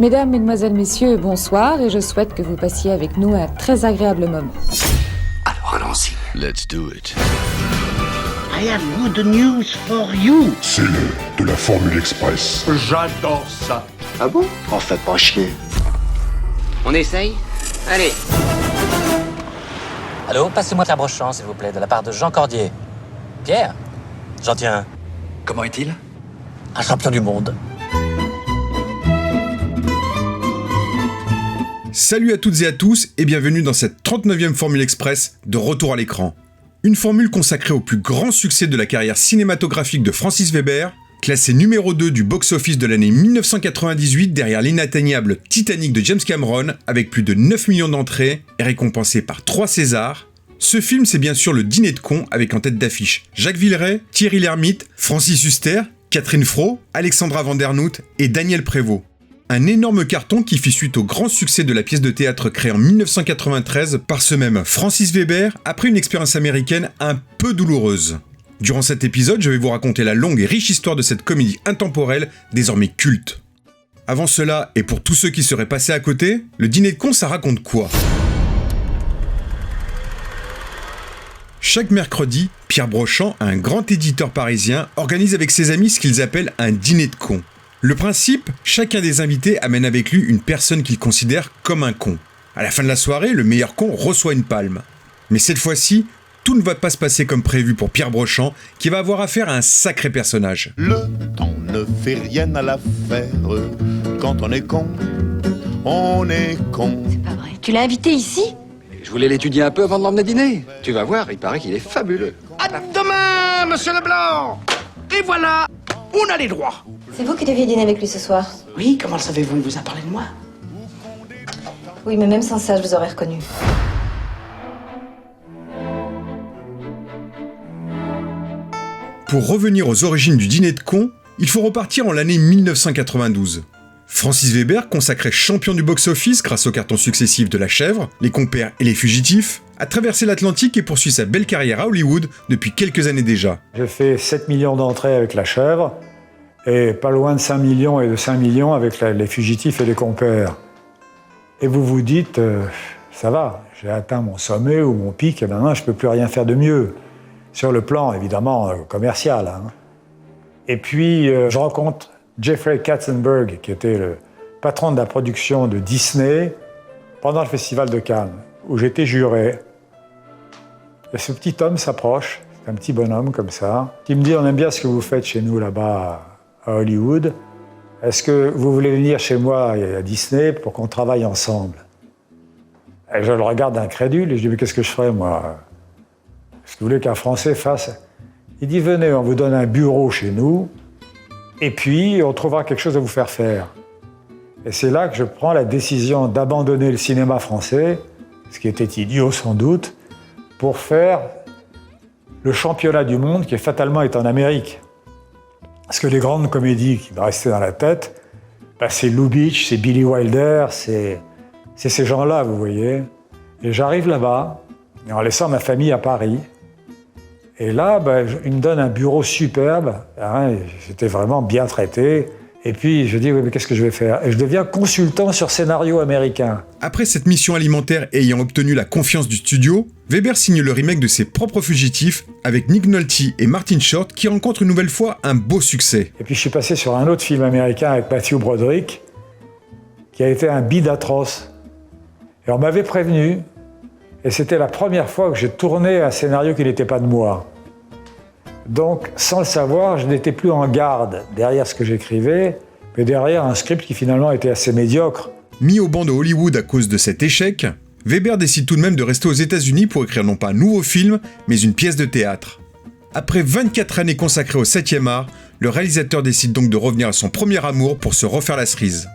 Mesdames, Mesdemoiselles, Messieurs, bonsoir et je souhaite que vous passiez avec nous un très agréable moment. Alors allons-y. Let's do it. I have good news for you. C'est le de la Formule Express. J'adore ça. Ah bon? On fait pas chier. On essaye? Allez. Allô, passez-moi la brochant, s'il vous plaît, de la part de Jean Cordier. Pierre? J'en tiens un. Comment est-il? Un champion du monde. Salut à toutes et à tous et bienvenue dans cette 39e Formule Express de retour à l'écran. Une formule consacrée au plus grand succès de la carrière cinématographique de Francis Weber, classé numéro 2 du box-office de l'année 1998 derrière l'inatteignable Titanic de James Cameron avec plus de 9 millions d'entrées et récompensé par 3 Césars. Ce film, c'est bien sûr le Dîner de cons avec en tête d'affiche Jacques Villeray, Thierry Lhermitte, Francis Huster, Catherine Fro, Alexandra Vandernoot et Daniel Prévost. Un énorme carton qui fit suite au grand succès de la pièce de théâtre créée en 1993 par ce même Francis Weber après une expérience américaine un peu douloureuse. Durant cet épisode, je vais vous raconter la longue et riche histoire de cette comédie intemporelle désormais culte. Avant cela, et pour tous ceux qui seraient passés à côté, le Dîner de cons, ça raconte quoi ? Chaque mercredi, Pierre Brochant, un grand éditeur parisien, organise avec ses amis ce qu'ils appellent un dîner de cons. Le principe, chacun des invités amène avec lui une personne qu'il considère comme un con. À la fin de la soirée, le meilleur con reçoit une palme. Mais cette fois-ci, tout ne va pas se passer comme prévu pour Pierre Brochant, qui va avoir affaire à un sacré personnage. Le temps ne fait rien à l'affaire. Quand on est con, on est con. C'est pas vrai. Tu l'as invité ici ? Je voulais l'étudier un peu avant de l'emmener dîner. Tu vas voir, il paraît qu'il est fabuleux. À demain, monsieur Leblanc. Et voilà, on a les droits. C'est vous qui deviez dîner avec lui ce soir. Oui, comment le savez-vous? Il vous a parlé de moi. Oui, mais même sans ça, je vous aurais reconnu. Pour revenir aux origines du Dîner de cons, il faut repartir en l'année 1992. Francis Weber, consacré champion du box-office grâce aux cartons successifs de La Chèvre, Les Compères et Les Fugitifs, a traversé l'Atlantique et poursuit sa belle carrière à Hollywood depuis quelques années déjà. J'ai fait 7 millions d'entrées avec La Chèvre et pas loin de 5 millions et de 5 millions avec Les Fugitifs et Les Compères. Et vous vous dites, ça va, j'ai atteint mon sommet ou mon pic et maintenant je ne peux plus rien faire de mieux. Sur le plan, évidemment, commercial. Hein. Et puis, je rencontre Jeffrey Katzenberg, qui était le patron de la production de Disney, pendant le Festival de Cannes, où j'étais juré. Et ce petit homme s'approche, c'est un petit bonhomme comme ça, qui me dit « On aime bien ce que vous faites chez nous là-bas à Hollywood. Est-ce que vous voulez venir chez moi à Disney pour qu'on travaille ensemble ?» Et je le regarde incrédule et je dis « Mais qu'est-ce que je ferais, moi ? Est-ce que vous voulez qu'un Français fasse ?» Il dit « Venez, on vous donne un bureau chez nous, et puis on trouvera quelque chose à vous faire faire. » Et c'est là que je prends la décision d'abandonner le cinéma français, ce qui était idiot sans doute, pour faire le championnat du monde qui fatalement est en Amérique. Parce que les grandes comédies qui me restaient dans la tête, c'est Lou Beach, c'est Billy Wilder, c'est ces gens-là, vous voyez. Et j'arrive là-bas, en laissant ma famille à Paris. Et là, il me donne un bureau superbe. Hein, j'étais vraiment bien traité. Et puis, je dis, oui, mais qu'est-ce que je vais faire ? Et je deviens consultant sur scénario américain. Après cette mission alimentaire ayant obtenu la confiance du studio, Weber signe le remake de ses propres Fugitifs avec Nick Nolte et Martin Short qui rencontrent une nouvelle fois un beau succès. Et puis, je suis passé sur un autre film américain avec Matthew Broderick, qui a été un bide atroce. Et on m'avait prévenu. Et c'était la première fois que j'ai tourné un scénario qui n'était pas de moi. Donc, sans le savoir, je n'étais plus en garde derrière ce que j'écrivais, mais derrière un script qui finalement était assez médiocre. Mis au banc de Hollywood à cause de cet échec, Weber décide tout de même de rester aux États-Unis pour écrire non pas un nouveau film, mais une pièce de théâtre. Après 24 années consacrées au 7e art, le réalisateur décide donc de revenir à son premier amour pour se refaire la cerise.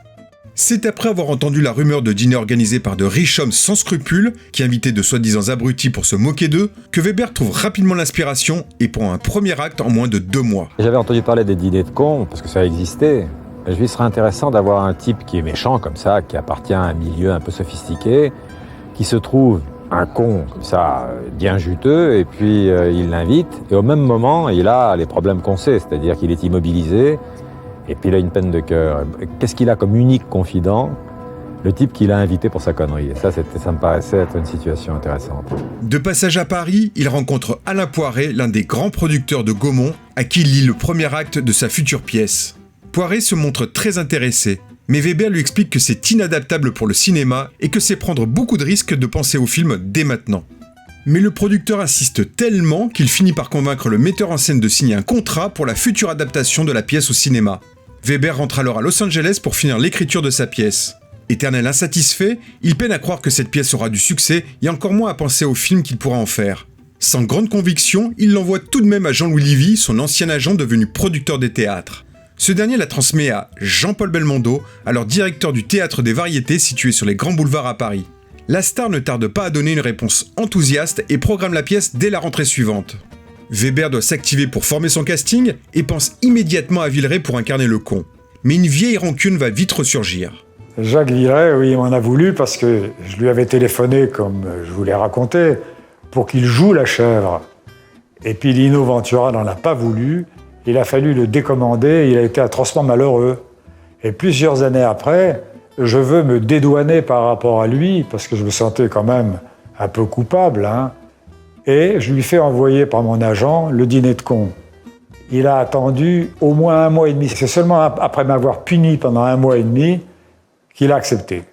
C'est après avoir entendu la rumeur de dîner organisé par de riches hommes sans scrupules, qui invitaient de soi-disant abrutis pour se moquer d'eux, que Weber trouve rapidement l'inspiration et prend un premier acte en moins de 2 mois. J'avais entendu parler des dîners de cons, parce que ça existait. Je me dis, ce serait intéressant d'avoir un type qui est méchant comme ça, qui appartient à un milieu un peu sophistiqué, qui se trouve un con comme ça, bien juteux, et puis il l'invite, et au même moment, il a les problèmes qu'on sait, c'est-à-dire qu'il est immobilisé, Et puis il a une peine de cœur. Qu'est-ce qu'il a comme unique confident ? Le type qu'il a invité pour sa connerie. Et ça me paraissait être une situation intéressante. De passage à Paris, il rencontre Alain Poiret, l'un des grands producteurs de Gaumont, à qui il lit le premier acte de sa future pièce. Poiret se montre très intéressé, mais Weber lui explique que c'est inadaptable pour le cinéma et que c'est prendre beaucoup de risques de penser au film dès maintenant. Mais le producteur insiste tellement qu'il finit par convaincre le metteur en scène de signer un contrat pour la future adaptation de la pièce au cinéma. Weber rentre alors à Los Angeles pour finir l'écriture de sa pièce. Éternel insatisfait, il peine à croire que cette pièce aura du succès et encore moins à penser au film qu'il pourra en faire. Sans grande conviction, il l'envoie tout de même à Jean-Louis Livy, son ancien agent devenu producteur des théâtres. Ce dernier la transmet à Jean-Paul Belmondo, alors directeur du Théâtre des Variétés situé sur les grands boulevards à Paris. La star ne tarde pas à donner une réponse enthousiaste et programme la pièce dès la rentrée suivante. Weber doit s'activer pour former son casting et pense immédiatement à Villeray pour incarner le con. Mais une vieille rancune va vite ressurgir. Jacques Villeray, oui, il m'en a voulu parce que je lui avais téléphoné, comme je vous l'ai raconté, pour qu'il joue la chèvre. Et puis Lino Ventura n'en a pas voulu, il a fallu le décommander et il a été atrocement malheureux. Et plusieurs années après, je veux me dédouaner par rapport à lui, parce que je me sentais quand même un peu coupable, hein, et je lui fais envoyer par mon agent le dîner de con. Il a attendu au moins 1 mois et demi. C'est seulement après m'avoir puni pendant 1 mois et demi qu'il a accepté.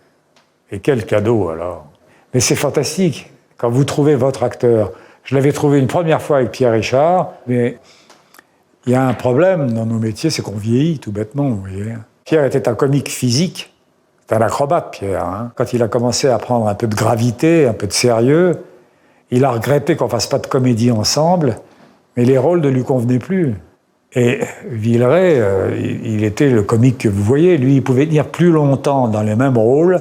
Et quel cadeau alors! Mais c'est fantastique, quand vous trouvez votre acteur. Je l'avais trouvé une première fois avec Pierre Richard, mais il y a un problème dans nos métiers, c'est qu'on vieillit tout bêtement, vous voyez. Pierre était un comique physique, c'est un acrobate Pierre. Hein. Quand il a commencé à prendre un peu de gravité, un peu de sérieux, il a regretté qu'on fasse pas de comédie ensemble, mais les rôles ne lui convenaient plus. Et Villeray, il était le comique que vous voyez. Lui, il pouvait tenir plus longtemps dans les mêmes rôles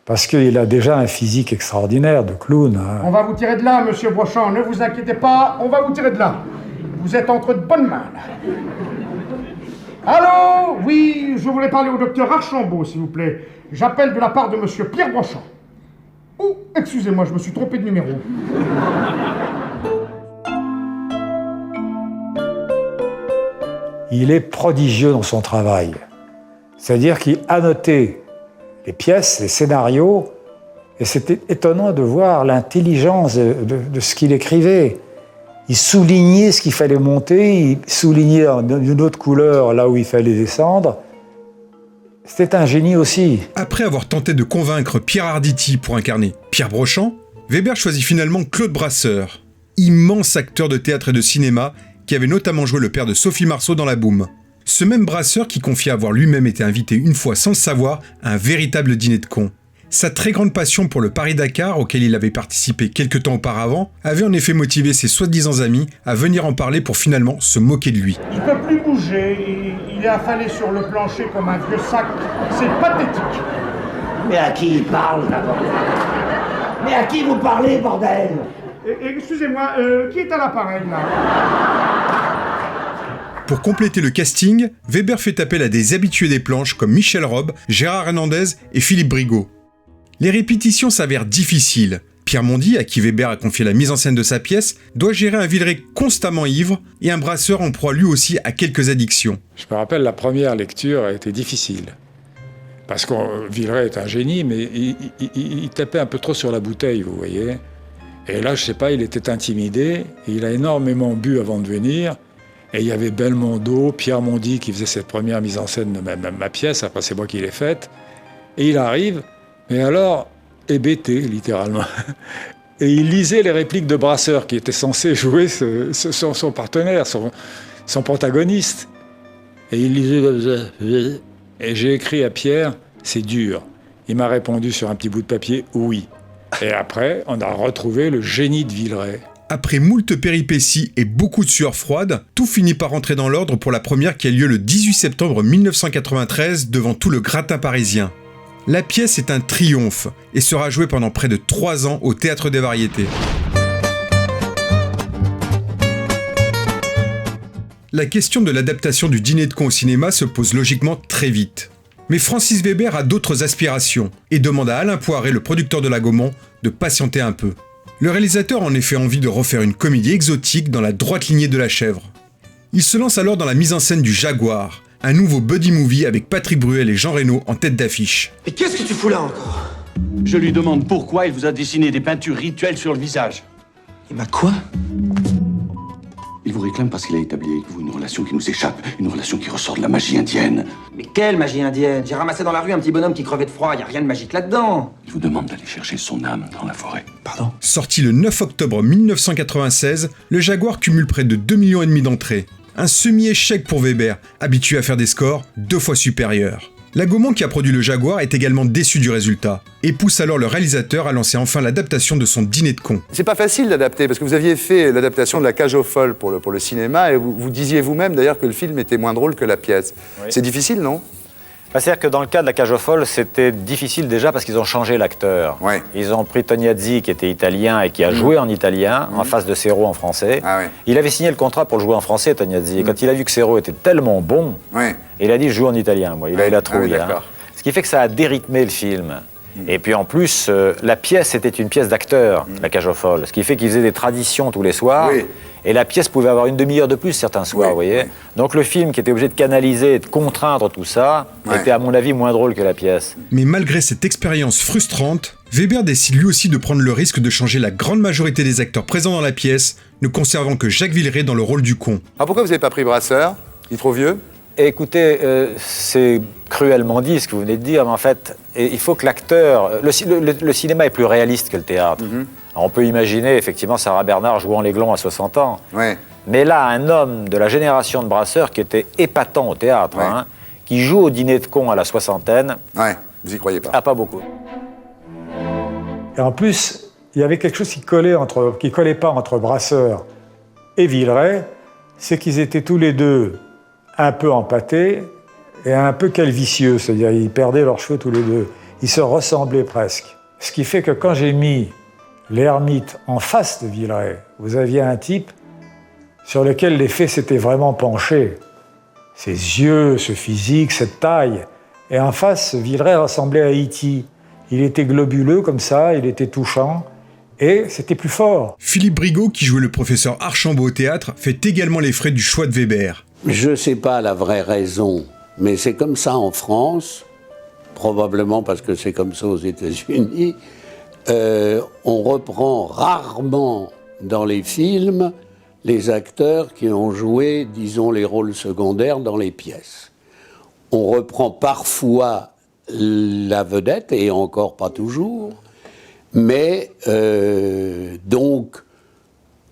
parce qu'il a déjà un physique extraordinaire de clown. Hein. On va vous tirer de là, monsieur Brochand. Ne vous inquiétez pas, on va vous tirer de là. Vous êtes entre de bonnes mains, là. Allô? Oui, je voulais parler au docteur Archambault, s'il vous plaît. J'appelle de la part de monsieur Pierre Brochand. Oh, excusez-moi, je me suis trompé de numéro. Il est prodigieux dans son travail. C'est-à-dire qu'il annotait les pièces, les scénarios, et c'était étonnant de voir l'intelligence de ce qu'il écrivait. Il soulignait ce qu'il fallait monter, il soulignait d'une autre couleur là où il fallait descendre. C'était un génie aussi. Après avoir tenté de convaincre Pierre Arditi pour incarner Pierre Brochand, Weber choisit finalement Claude Brasseur, immense acteur de théâtre et de cinéma qui avait notamment joué le père de Sophie Marceau dans La Boum. Ce même Brasseur qui confiait avoir lui-même été invité une fois sans le savoir à un véritable dîner de cons. Sa très grande passion pour le Paris-Dakar, auquel il avait participé quelques temps auparavant, avait en effet motivé ses soi-disant amis à venir en parler pour finalement se moquer de lui. Il peut plus bouger, il est affalé sur le plancher comme un vieux sac. C'est pathétique. Mais à qui il parle, d'abord? Mais à qui vous parlez, bordel? Excusez-moi, qui est à l'appareil, là? Pour compléter le casting, Weber fait appel à des habitués des planches comme Michel Robe, Gérard Hernandez et Philippe Brigaud. Les répétitions s'avèrent difficiles. Pierre Mondy, à qui Weber a confié la mise en scène de sa pièce, doit gérer un Villeray constamment ivre et un Brasseur en proie lui aussi à quelques addictions. Je me rappelle, la première lecture a été difficile. Parce que Villeray est un génie, mais il tapait un peu trop sur la bouteille, vous voyez. Et là, je sais pas, il était intimidé, et il a énormément bu avant de venir. Et il y avait Belmondo, Pierre Mondy qui faisait cette première mise en scène de ma pièce, après c'est moi qui l'ai faite. Et il arrive, mais alors, hébété, littéralement. Et il lisait les répliques de Brasseur, qui était censé jouer son partenaire, son protagoniste. Et il lisait comme ça. Et j'ai écrit à Pierre, c'est dur. Il m'a répondu sur un petit bout de papier, oui. Et après, on a retrouvé le génie de Villeray. Après moult péripéties et beaucoup de sueur froide, tout finit par rentrer dans l'ordre pour la première qui a lieu le 18 septembre 1993 devant tout le gratin parisien. La pièce est un triomphe et sera jouée pendant près de 3 ans au Théâtre des Variétés. La question de l'adaptation du Dîner de cons au cinéma se pose logiquement très vite. Mais Francis Weber a d'autres aspirations et demande à Alain Poiret, le producteur de la Gaumont, de patienter un peu. Le réalisateur a en effet envie de refaire une comédie exotique dans la droite lignée de La Chèvre. Il se lance alors dans la mise en scène du Jaguar, un nouveau buddy movie avec Patrick Bruel et Jean Reno en tête d'affiche. Mais qu'est-ce que tu fous là encore? Je lui demande pourquoi il vous a dessiné des peintures rituelles sur le visage. Il m'a quoi? Il vous réclame parce qu'il a établi avec vous une relation qui nous échappe, une relation qui ressort de la magie indienne. Mais quelle magie indienne? J'ai ramassé dans la rue un petit bonhomme qui crevait de froid, y a rien de magique là-dedans. Il vous demande d'aller chercher son âme dans la forêt. Pardon? Sorti le 9 octobre 1996, le Jaguar cumule près de 2,5 millions d'entrées. Un semi-échec pour Weber, habitué à faire des scores 2 fois supérieurs. La Gaumont qui a produit le Jaguar est également déçue du résultat, et pousse alors le réalisateur à lancer enfin l'adaptation de son Dîner de cons. C'est pas facile d'adapter, parce que vous aviez fait l'adaptation de La Cage aux folles pour le cinéma, et vous disiez vous-même d'ailleurs que le film était moins drôle que la pièce. Oui. C'est difficile, non? C'est-à-dire que dans le cas de La Cage aux folles, c'était difficile déjà parce qu'ils ont changé l'acteur. Ouais. Ils ont pris Tognazzi, qui était italien et qui a joué en italien, en face de Serrault en français. Ah ouais. Il avait signé le contrat pour le jouer en français, Tognazzi. Et quand il a vu que Serrault était tellement bon, il a dit « je joue en italien ». Moi. Il a eu la trouille. Ce qui fait que ça a dérythmé le film. Et puis en plus, la pièce était une pièce d'acteur, La Cage aux folles. Ce qui fait qu'ils faisaient des traditions tous les soirs. Oui. Et la pièce pouvait avoir une demi-heure de plus certains soirs, vous voyez. Donc le film qui était obligé de canaliser et de contraindre tout ça, était à mon avis moins drôle que la pièce. Mais malgré cette expérience frustrante, Weber décide lui aussi de prendre le risque de changer la grande majorité des acteurs présents dans la pièce, ne conservant que Jacques Villeray dans le rôle du con. Alors pourquoi vous n'avez pas pris Brasseur? Il est trop vieux? Écoutez, c'est cruellement dit ce que vous venez de dire, mais en fait, il faut que l'acteur... Le cinéma est plus réaliste que le théâtre. Alors, on peut imaginer, effectivement, Sarah Bernard jouant l'Aiglon à 60 ans. Ouais. Mais là, un homme de la génération de Brasseur qui était épatant au théâtre, qui joue au Dîner de cons à la soixantaine... Ouais, vous y croyez pas? Ah, pas beaucoup. Et en plus, il y avait quelque chose qui collait pas entre Brasseur et Villeray, c'est qu'ils étaient tous les deux un peu empâtés et un peu calvicieux, c'est-à-dire ils perdaient leurs cheveux tous les deux. Ils se ressemblaient presque. Ce qui fait que quand j'ai mis l'ermite en face de Villeray, vous aviez un type sur lequel les faits s'étaient vraiment penchés. Ses yeux, ce physique, cette taille. Et en face, Villeray ressemblait à E.T. Il était globuleux comme ça, il était touchant. Et c'était plus fort. Philippe Brigaud, qui jouait le professeur Archambault au théâtre, fait également les frais du choix de Weber. Je ne sais pas la vraie raison, mais c'est comme ça en France, probablement parce que c'est comme ça aux États-Unis. On reprend rarement dans les films les acteurs qui ont joué, disons, les rôles secondaires dans les pièces. On reprend parfois la vedette, et encore pas toujours, mais donc,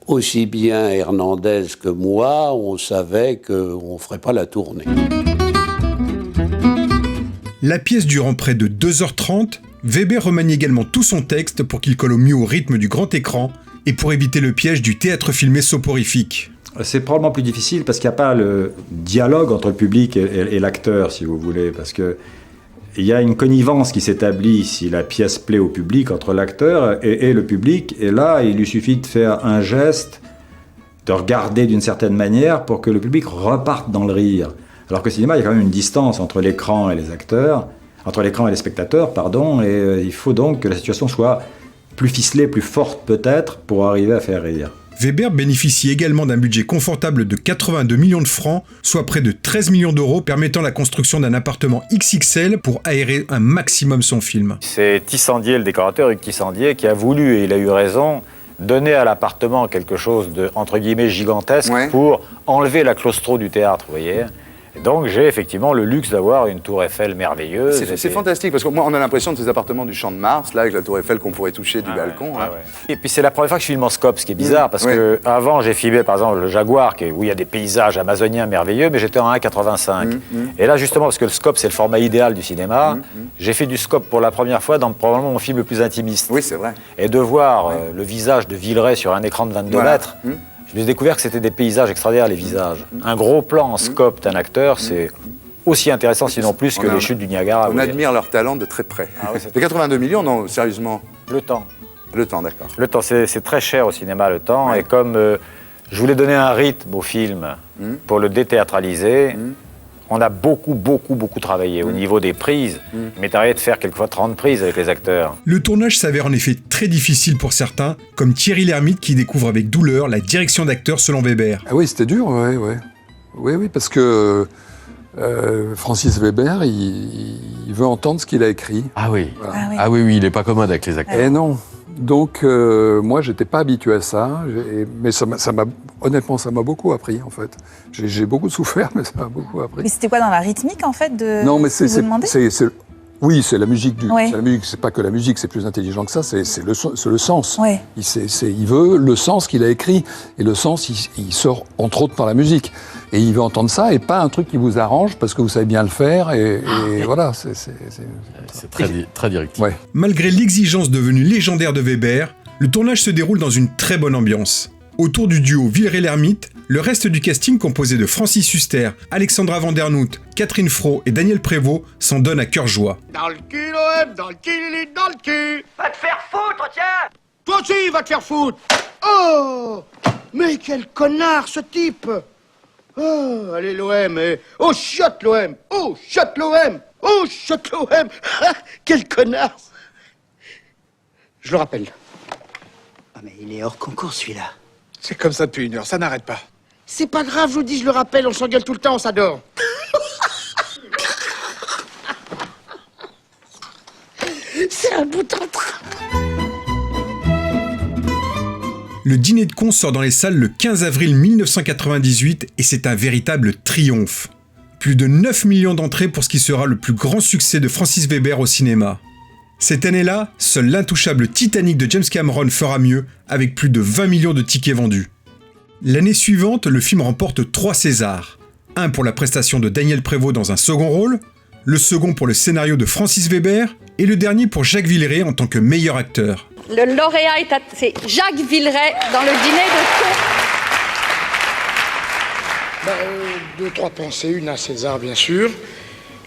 aussi bien Hernandez que moi, on savait qu'on ne ferait pas la tournée. La pièce durant près de 2h30, Weber remanie également tout son texte pour qu'il colle au mieux au rythme du grand écran et pour éviter le piège du théâtre filmé soporifique. C'est probablement plus difficile parce qu'il n'y a pas le dialogue entre le public et l'acteur, si vous voulez, parce que il y a une connivence qui s'établit si la pièce plaît au public entre l'acteur et le public, et là, il lui suffit de faire un geste, de regarder d'une certaine manière pour que le public reparte dans le rire. Alors qu'au cinéma, il y a quand même une distance entre l'écran et les acteurs, entre l'écran et les spectateurs, pardon, et il faut donc que la situation soit plus ficelée, plus forte peut-être, pour arriver à faire rire. Weber bénéficie également d'un budget confortable de 82 millions de francs, soit près de 13 millions d'euros, permettant la construction d'un appartement XXL pour aérer un maximum son film. C'est Tissandier, le décorateur, Hugues Tissandier, qui a voulu, et il a eu raison, donner à l'appartement quelque chose de, entre guillemets, gigantesque pour enlever la claustro du théâtre, vous voyez. Et donc j'ai effectivement le luxe d'avoir une tour Eiffel merveilleuse. C'est fantastique, parce que moi on a l'impression de ces appartements du Champ de Mars, là avec la tour Eiffel qu'on pourrait toucher du balcon. Et puis c'est la première fois que je filme en scope, ce qui est bizarre, parce que avant j'ai filmé par exemple le Jaguar, où il y a des paysages amazoniens merveilleux, mais j'étais en 1,85. Et là justement, parce que le scope c'est le format idéal du cinéma, j'ai fait du scope pour la première fois dans probablement mon film le plus intimiste. Oui, c'est vrai. Et de voir le visage de Villeray sur un écran de 22 mètres, je me suis découvert que c'était des paysages extraordinaires, les visages. Un gros plan en scope d'un acteur, c'est aussi intéressant, sinon plus, que les chutes du Niagara. On admire leur talent de très près. Les 82 millions, non, sérieusement? Le temps. Le temps, d'accord. Le temps, c'est très cher au cinéma, le temps. Et comme je voulais donner un rythme au film pour le déthéâtraliser, on a beaucoup travaillé au niveau des prises. Il m'est arrivé de faire quelquefois 30 prises avec les acteurs. Le tournage s'avère en effet très difficile pour certains, comme Thierry Lhermitte qui découvre avec douleur la direction d'acteur selon Weber. Ah oui, c'était dur, oui, parce que Francis Weber, il veut entendre ce qu'il a écrit. Ah oui. Voilà. Ah oui, il n'est pas commode avec les acteurs. Et non. Donc, moi, j'étais pas habitué à ça. Mais honnêtement, ça m'a beaucoup appris, en fait. J'ai beaucoup souffert, mais ça m'a beaucoup appris. Mais c'était quoi dans la rythmique, en fait, de Non, mais oui, c'est la musique. Ouais. C'est la musique. C'est pas que la musique, c'est plus intelligent que ça. C'est le sens. Ouais. Il veut le sens qu'il a écrit. Et le sens, il sort entre autres par la musique. Et il veut entendre ça et pas un truc qui vous arrange parce que vous savez bien le faire. Et voilà, c'est très directif. Ouais. Malgré l'exigence devenue légendaire de Weber, le tournage se déroule dans une très bonne ambiance. Autour du duo Villeray-l'Ermite, le reste du casting composé de Francis Huster, Alexandra Vandernoot, Catherine Fro et Daniel Prévost s'en donne à cœur joie. Dans le cul, l'OM, dans le cul, dans le cul. Va te faire foutre, tiens. Toi aussi, va te faire foutre. Oh, mais quel connard, ce type. Oh, allez, l'OM, oh, chiotte, l'OM. Oh, chiotte, l'OM. Oh, chiotte, l'OM. Quel connard. Je le rappelle. Ah, mais il est hors concours, celui-là. C'est comme ça depuis 1 heure, ça n'arrête pas. C'est pas grave, je vous dis, je le rappelle, on s'engueule tout le temps, on s'adore. C'est un bout en train. Le Dîner de cons sort dans les salles le 15 avril 1998 et c'est un véritable triomphe. Plus de 9 millions d'entrées pour ce qui sera le plus grand succès de Francis Weber au cinéma. Cette année-là, seul l'intouchable Titanic de James Cameron fera mieux, avec plus de 20 millions de tickets vendus. L'année suivante, le film remporte 3 Césars. Un pour la prestation de Daniel Prévost dans un second rôle, le second pour le scénario de Francis Weber, et le dernier pour Jacques Villeray en tant que meilleur acteur. Le lauréat c'est Jacques Villeray dans le Dîner de cons. 2, 3 pensées, une à César bien sûr,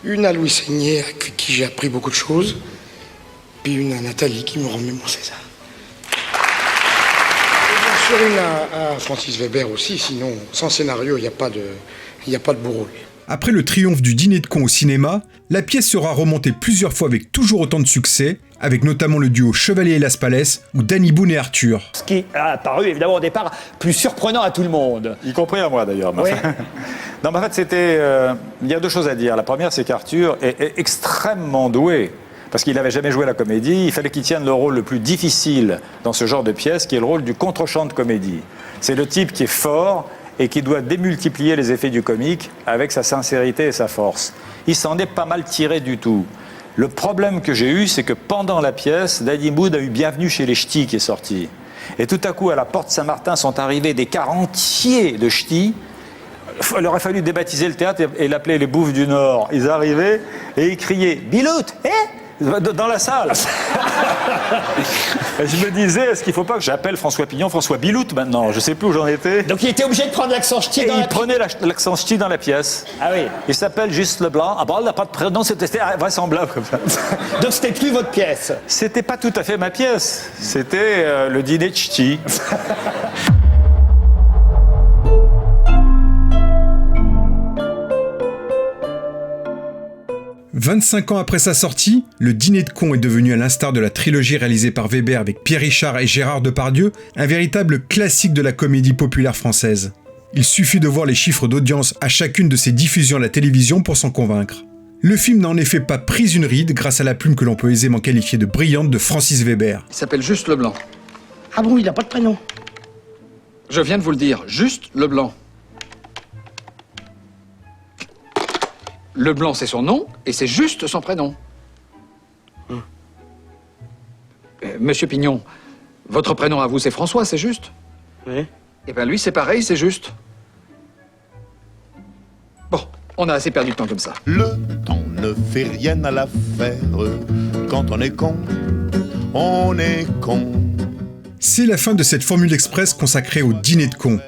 une à Louis Seigné avec qui j'ai appris beaucoup de choses, puis une à Nathalie qui me remet mon César. Et bien sûr une à Francis Weber aussi, sinon sans scénario il n'y a pas de beau rôle. Après le triomphe du Dîner de cons au cinéma, la pièce sera remontée plusieurs fois avec toujours autant de succès, avec notamment le duo Chevalier et Las Palais ou Danny Boone et Arthur. Ce qui a paru évidemment au départ plus surprenant à tout le monde. Y compris à moi d'ailleurs. Oui. Non, mais en fait, il y a 2 choses à dire. La première, c'est qu'Arthur est extrêmement doué. Parce qu'il n'avait jamais joué la comédie, il fallait qu'il tienne le rôle le plus difficile dans ce genre de pièce, qui est le rôle du contre-champ de comédie. C'est le type qui est fort et qui doit démultiplier les effets du comique avec sa sincérité et sa force. Il s'en est pas mal tiré du tout. Le problème que j'ai eu, c'est que pendant la pièce, Danny Boone a eu Bienvenue chez les Ch'tis qui est sorti. Et tout à coup, à la Porte Saint-Martin sont arrivés des cars entiers de ch'tis. Il aurait fallu débaptiser le théâtre et l'appeler les Bouffes du Nord. Ils arrivaient et ils criaient « Biloute, dans la salle. Et je me disais, est-ce qu'il ne faut pas que j'appelle François Pignon François Biloute maintenant? Je ne sais plus où j'en étais. Donc il était obligé de prendre l'accent ch'ti dans la pièce. Il prenait l'accent ch'ti dans la pièce. Ah oui. Il s'appelle Juste Leblanc. Ah bon, il n'a pas de prénom, c'était vraisemblable comme ça. Donc c'était plus votre pièce? C'était pas tout à fait ma pièce. C'était le dîner de ch'ti. 25 ans après sa sortie, le Dîner de cons est devenu, à l'instar de la trilogie réalisée par Weber avec Pierre Richard et Gérard Depardieu, un véritable classique de la comédie populaire française. Il suffit de voir les chiffres d'audience à chacune de ses diffusions à la télévision pour s'en convaincre. Le film n'a en effet pas pris une ride grâce à la plume que l'on peut aisément qualifier de brillante de Francis Weber. Il s'appelle Juste Leblanc. Ah bon, il n'a pas de prénom? Je viens de vous le dire, Juste Leblanc. Leblanc, c'est son nom, et c'est Juste son prénom. Monsieur Pignon, votre prénom à vous, c'est François, c'est juste? Oui. Eh bien, lui, c'est pareil, c'est juste. Bon, on a assez perdu de temps comme ça. Le temps ne fait rien à l'affaire. Quand on est con, on est con. C'est la fin de cette Formule Express consacrée au Dîner de cons.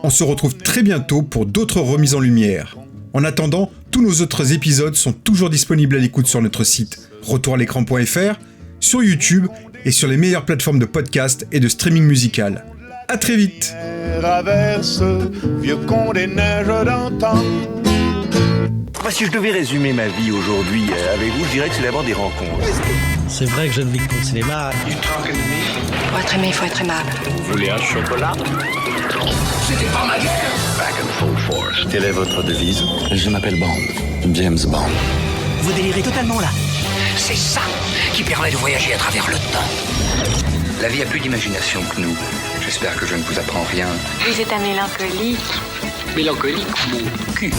On se retrouve très bientôt pour d'autres remises en lumière. En attendant, tous nos autres épisodes sont toujours disponibles à l'écoute sur notre site retouralécran.fr, sur YouTube et sur les meilleures plateformes de podcast et de streaming musical. À très vite. Traverse, vieux con des neiges d'antan. Si je devais résumer ma vie aujourd'hui avec vous, je dirais que c'est d'abord des rencontres. C'est vrai que je ne vis que pour le cinéma. Pour être aimé, il faut être aimable. Vous voulez un chocolat? C'était pas ma guerre. Back and forth. Force. Quelle est votre devise? Je m'appelle Bond. James Bond. Vous délirez totalement là. C'est ça qui permet de voyager à travers le temps. La vie a plus d'imagination que nous. J'espère que je ne vous apprends rien. Vous êtes un mélancolique. Mélancolique, mon cul.